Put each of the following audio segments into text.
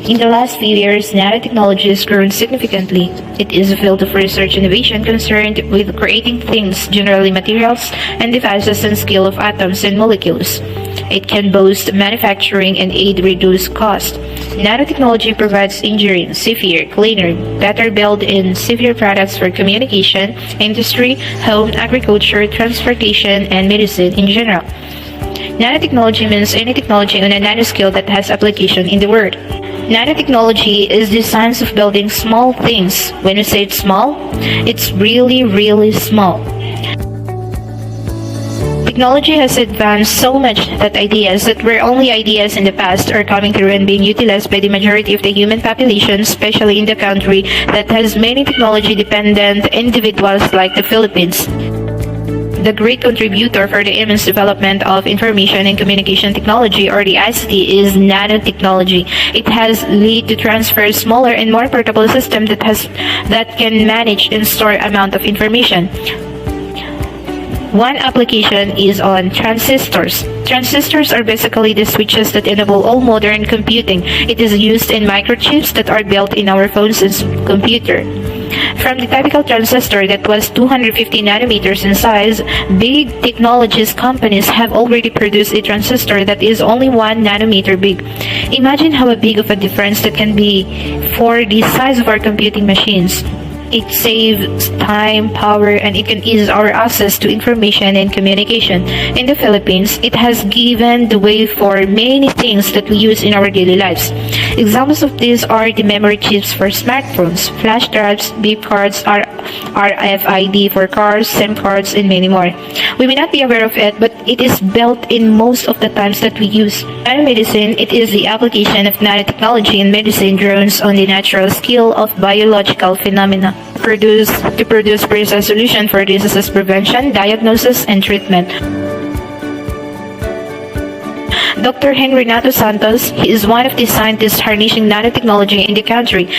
In the last few years, nanotechnology has grown significantly. It is a field of research innovation concerned with creating things, generally materials, and devices on scale of atoms and molecules. It can boost manufacturing and aid reduce cost. Nanotechnology provides engineering, safer, cleaner, better built-in, safer products for communication, industry, home, agriculture, transportation, and medicine in general. Nanotechnology means any technology on a nanoscale that has application in the world. Nanotechnology is the science of building small things. When we say it's small, it's really, really small. Technology has advanced so much that ideas that were only ideas in the past are coming through and being utilized by the majority of the human population, especially in the country that has many technology-dependent individuals like the Philippines. The great contributor for the immense development of information and communication technology, or the ICT, is nanotechnology. It has led to transfer smaller and more portable system that can manage and store amount of information. One application is on transistors. Transistors are basically the switches that enable all modern computing. It is used in microchips that are built in our phones and computer. From the typical transistor that was 250 nanometers in size, big technologies companies have already produced a transistor that is only 1 nanometer big. Imagine how big of a difference that can be for the size of our computing machines. It saves time, power, and it can ease our access to information and communication. In the Philippines, it has given the way for many things that we use in our daily lives. Examples of these are the memory chips for smartphones, flash drives, beep cards, RFID for cars, SIM cards, and many more. We may not be aware of it, but it is built in most of the times that we use. Nanomedicine, it is the application of nanotechnology in medicine drones on the natural scale of biological phenomena. To produce precise solution for diseases prevention, diagnosis, and treatment. Dr. Henry Nato Santos, he is one of the scientists harnessing nanotechnology in the country.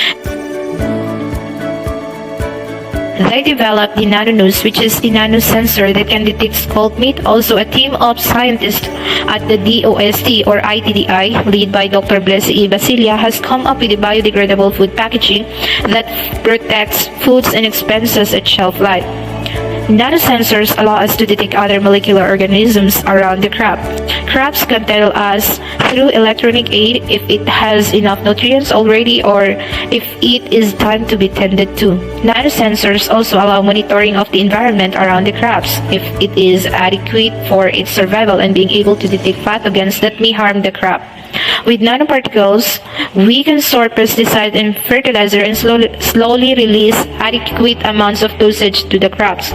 They developed the NanoNose, which is the nanosensor that can detect scald meat. Also, a team of scientists at the DOST or ITDI, led by Dr. Blessy E. Basilia, has come up with a biodegradable food packaging that protects foods and expenses at shelf life. Nanosensors allow us to detect other molecular organisms around the crop. Crops can tell us through electronic aid if it has enough nutrients already or if it is time to be tended to. Nanosensors also allow monitoring of the environment around the crops, if it is adequate for its survival and being able to detect pathogens that may harm the crop. With nanoparticles, we can store pesticide and fertilizer and slowly release adequate amounts of dosage to the crops.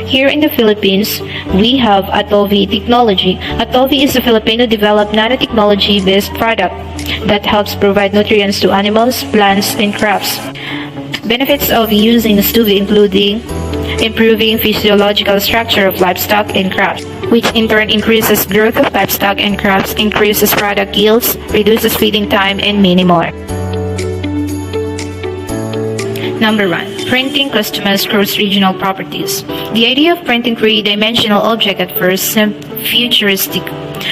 Here in the Philippines, we have Atovi technology. Atovi is a Filipino-developed nanotechnology-based product that helps provide nutrients to animals, plants, and crops. Benefits of using Atovi including improving physiological structure of livestock and crops, which in turn increases growth of livestock and crops, increases product yields, reduces feeding time, and many more. Number 1. Printing customized cross-regional properties. The idea of printing three-dimensional object at first seemed futuristic.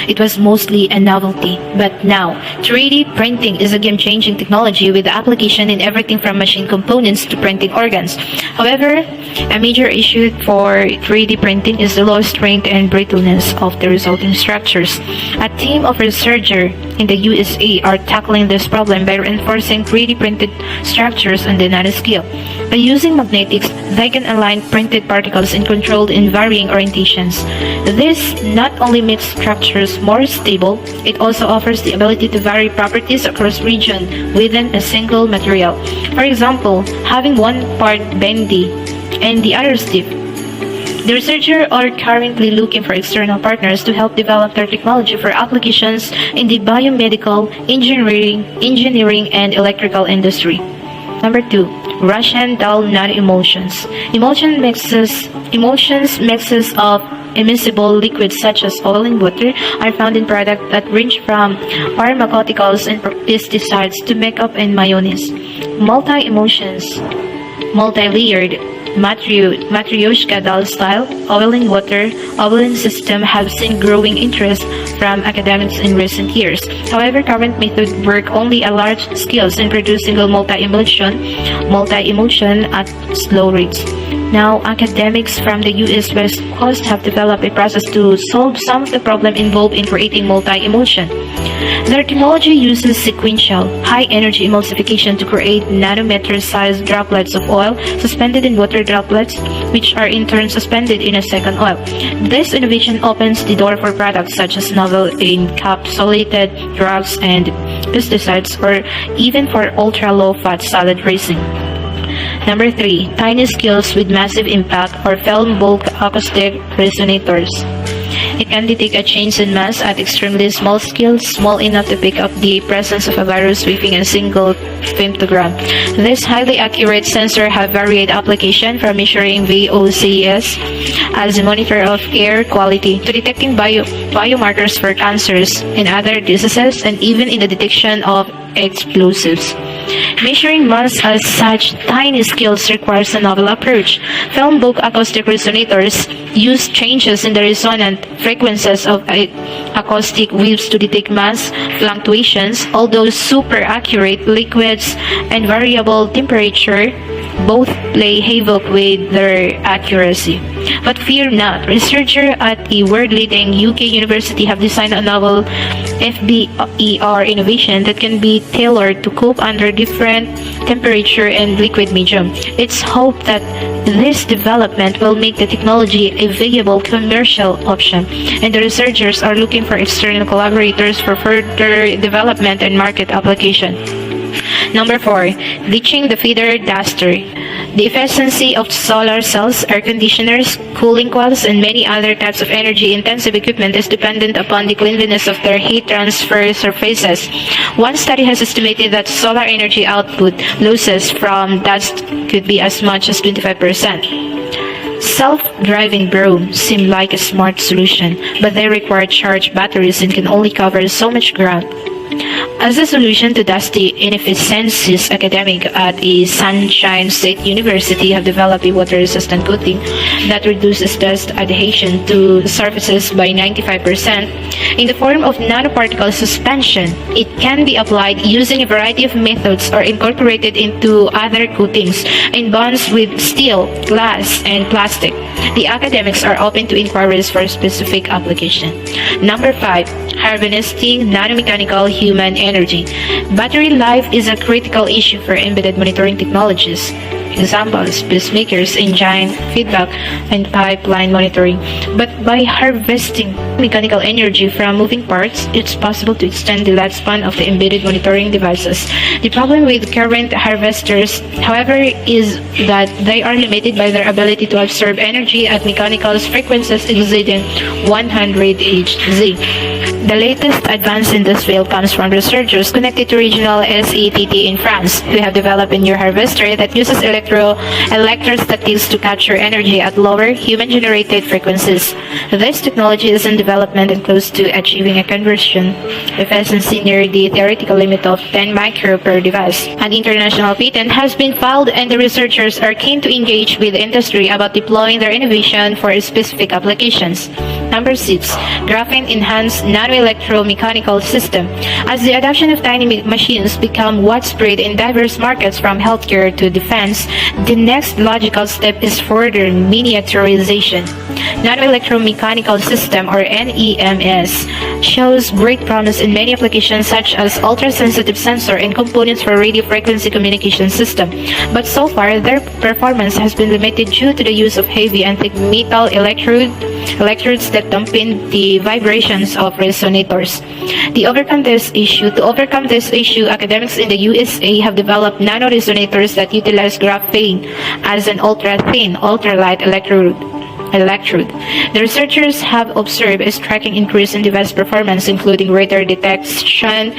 It was mostly a novelty, but now 3D printing is a game-changing technology with application in everything from machine components to printing organs. However, a major issue for 3D printing is the low strength and brittleness of the resulting structures. A team of researchers in the USA are tackling this problem by reinforcing 3D printed structures on the nanoscale. By using magnetics, they can align printed particles and controlled in varying orientations. This not only makes structures more stable, it also offers the ability to vary properties across regions within a single material. For example, having one part bendy and the other stiff. The researchers are currently looking for external partners to help develop their technology for applications in the biomedical, engineering, and electrical industry. Number 2. Russian dull nano-emulsions. Emulsions mixes of immiscible liquids such as oil and water are found in products that range from pharmaceuticals and pesticides to makeup and mayonnaise. Multi-emulsions, multi-layered Matryoshka doll style, oil and water, oiling system have seen growing interest from academics in recent years. However, current methods work only at large scales and produce single multi-emulsion at slow rates. Now, academics from the US West Coast have developed a process to solve some of the problem involved in creating multi-emulsion. Their technology uses sequential, high-energy emulsification to create nanometer-sized droplets of oil suspended in water droplets, which are in turn suspended in a second oil. This innovation opens the door for products such as novel encapsulated drugs and pesticides, or even for ultra-low-fat salad dressing. Number 3. Tiny scales with massive impact, or film bulk acoustic resonators. It can detect a change in mass at extremely small scales, small enough to pick up the presence of a virus within a single femtogram. This highly accurate sensor have varied application from measuring VOCs as a monitor of air quality to detecting biomarkers for cancers and other diseases, and even in the detection of explosives. Measuring mass at such tiny scales requires a novel approach. Film bulk acoustic resonators use changes in the resonant frequencies of acoustic waves to detect mass fluctuations, although super accurate liquids and variable temperature both play havoc with their accuracy. But fear not, researchers at a world-leading UK university have designed a novel FBER innovation that can be tailored to cope under different temperature and liquid medium. It's hoped that this development will make the technology a viable commercial option, and the researchers are looking for external collaborators for further development and market application. Number 4. Ditching the feeder duster. The efficiency of solar cells, air conditioners, cooling coils, and many other types of energy-intensive equipment is dependent upon the cleanliness of their heat transfer surfaces. One study has estimated that solar energy output losses from dust could be as much as 25%. Self-driving brooms seem like a smart solution, but they require charged batteries and can only cover so much ground. As a solution to dusty inefficiencies, academics at a Sunshine State University have developed a water-resistant coating that reduces dust adhesion to surfaces by 95%. In the form of nanoparticle suspension, it can be applied using a variety of methods or incorporated into other coatings and bonds with steel, glass, and plastic. The academics are open to inquiries for specific application. Number 5. Harvesting nanomechanical human energy. Battery life is a critical issue for embedded monitoring technologies. Examples: pacemakers, engine feedback, and pipeline monitoring. But by harvesting mechanical energy from moving parts, it's possible to extend the lifespan of the embedded monitoring devices. The problem with current harvesters, however, is that they are limited by their ability to absorb energy at mechanical frequencies exceeding 100 Hz. The latest advance in this field comes from researchers connected to regional SETT in France, who have developed a new harvester that uses electrostatics to capture energy at lower human-generated frequencies. This technology is in development and close to achieving a conversion efficiency near the theoretical limit of 10 micro per device. An international patent has been filed, and the researchers are keen to engage with the industry about deploying their innovation for specific applications. Number 6. Graphene-enhanced nanoelectromechanical system. As the adoption of tiny machines become widespread in diverse markets from healthcare to defense, the next logical step is further miniaturization. Nanoelectromechanical system, or NEMS, shows great promise in many applications such as ultra-sensitive sensor and components for radio frequency communication system. But so far, their performance has been limited due to the use of heavy and thick metal electrodes that dampen the vibrations of resonators. To overcome this issue, academics in the USA have developed nanoresonators that utilize graphene as an ultra-thin, ultralight electrode. The researchers have observed a striking increase in device performance, including greater detection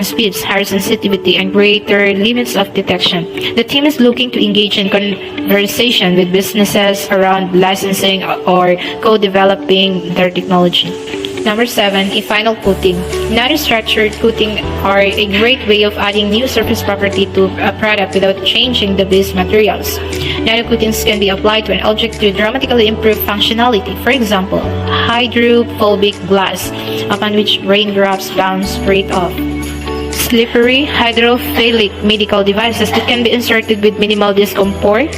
speeds, higher sensitivity, and greater limits of detection. The team is looking to engage in conversation with businesses around licensing or co-developing their technology. Number 7, a final coating. Nanostructured coating are a great way of adding new surface property to a product without changing the base materials. Nanocoatings can be applied to an object to dramatically improve functionality. For example, hydrophobic glass, upon which raindrops bounce straight off. Slippery hydrophilic medical devices that can be inserted with minimal discomfort,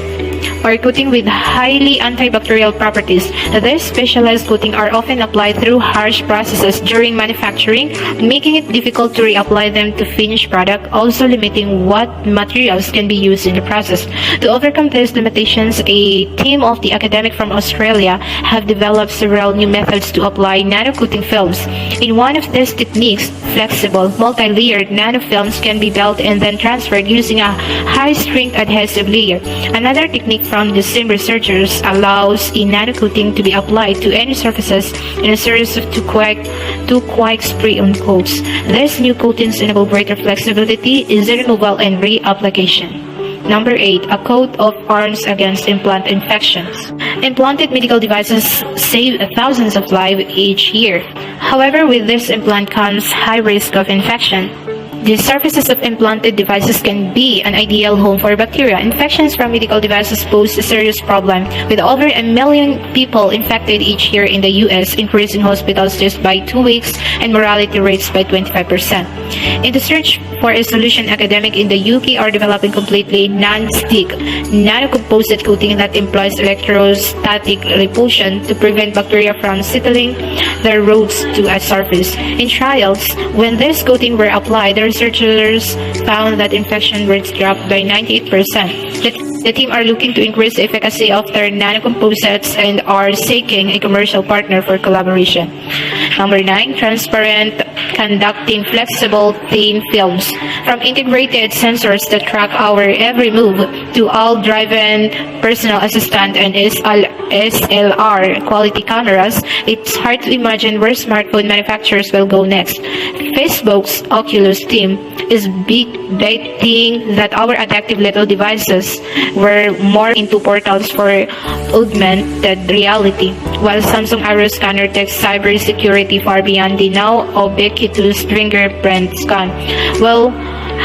or coating with highly antibacterial properties. This specialized coating are often applied through harsh processes during manufacturing, making it difficult to reapply them to finished product, also limiting what materials can be used in the process. To overcome these limitations, a team of the academic from Australia have developed several new methods to apply nano-coating films. In one of these techniques, flexible, multi-layered nanofilms can be built and then transferred using a high-strength adhesive layer. Another technique from the same researchers allows a nanocoating to be applied to any surfaces in a series of two quick spray-on coats. These new coatings enable greater flexibility, easy removal, and reapplication. Number 8, a coat of arms against implant infections. Implanted medical devices save thousands of lives each year. However, with this implant comes high risk of infection. The surfaces of implanted devices can be an ideal home for bacteria. Infections from medical devices pose a serious problem, with over 1 million people infected each year in the US, increasing hospital stays by 2 weeks and mortality rates by 25%. In the search for a solution, academics in the UK are developing completely non-stick nanocomposite coating that employs electrostatic repulsion to prevent bacteria from settling their roots to a surface. In trials, when this coating were applied, the researchers found that infection rates dropped by 98%. The team are looking to increase the efficacy of their nanocomposites and are seeking a commercial partner for collaboration. Number 9, transparent conducting flexible thin films. From integrated sensors that track our every move to all-driven personal assistant and SLR quality cameras, it's hard to imagine where smartphone manufacturers will go next. Facebook's Oculus team is betting that our adaptive little devices were more into portals for augmented reality, while Samsung Aero Scanner takes cybersecurity far beyond the now ubiquitous fingerprint scan. Well,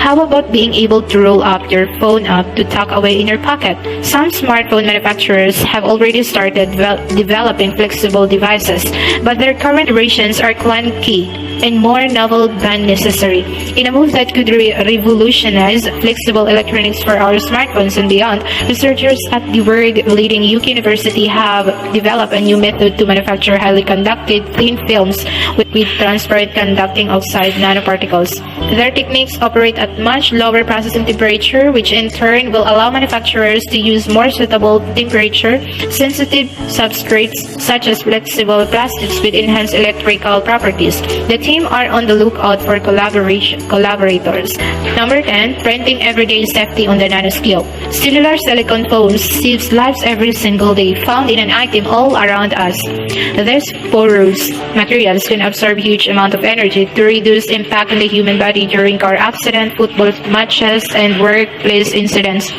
how about being able to roll up your phone up to tuck away in your pocket? Some smartphone manufacturers have already started developing flexible devices, but their current iterations are clunky and more novel than necessary. In a move that could revolutionize flexible electronics for our smartphones and beyond, researchers at the world-leading UK University have developed a new method to manufacture highly conductive thin films with transparent conducting oxide nanoparticles. Their techniques operate at much lower processing temperature, which in turn will allow manufacturers to use more suitable temperature-sensitive substrates such as flexible plastics with enhanced electrical properties. The team are on the lookout for collaborators. Number 10, printing everyday safety on the nanoscale. Cellular silicon foams saves lives every single day, found in an item all around us. These porous materials can absorb huge amount of energy to reduce impact on the human body during car accidents, football matches, and workplace incidents.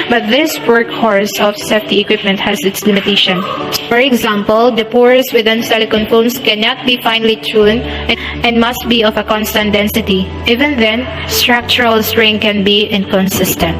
But this workhorse of safety equipment has its limitation. For example, the pores within silicon foams cannot be finely tuned and must be of a constant density. Even then, structural strength can be inconsistent.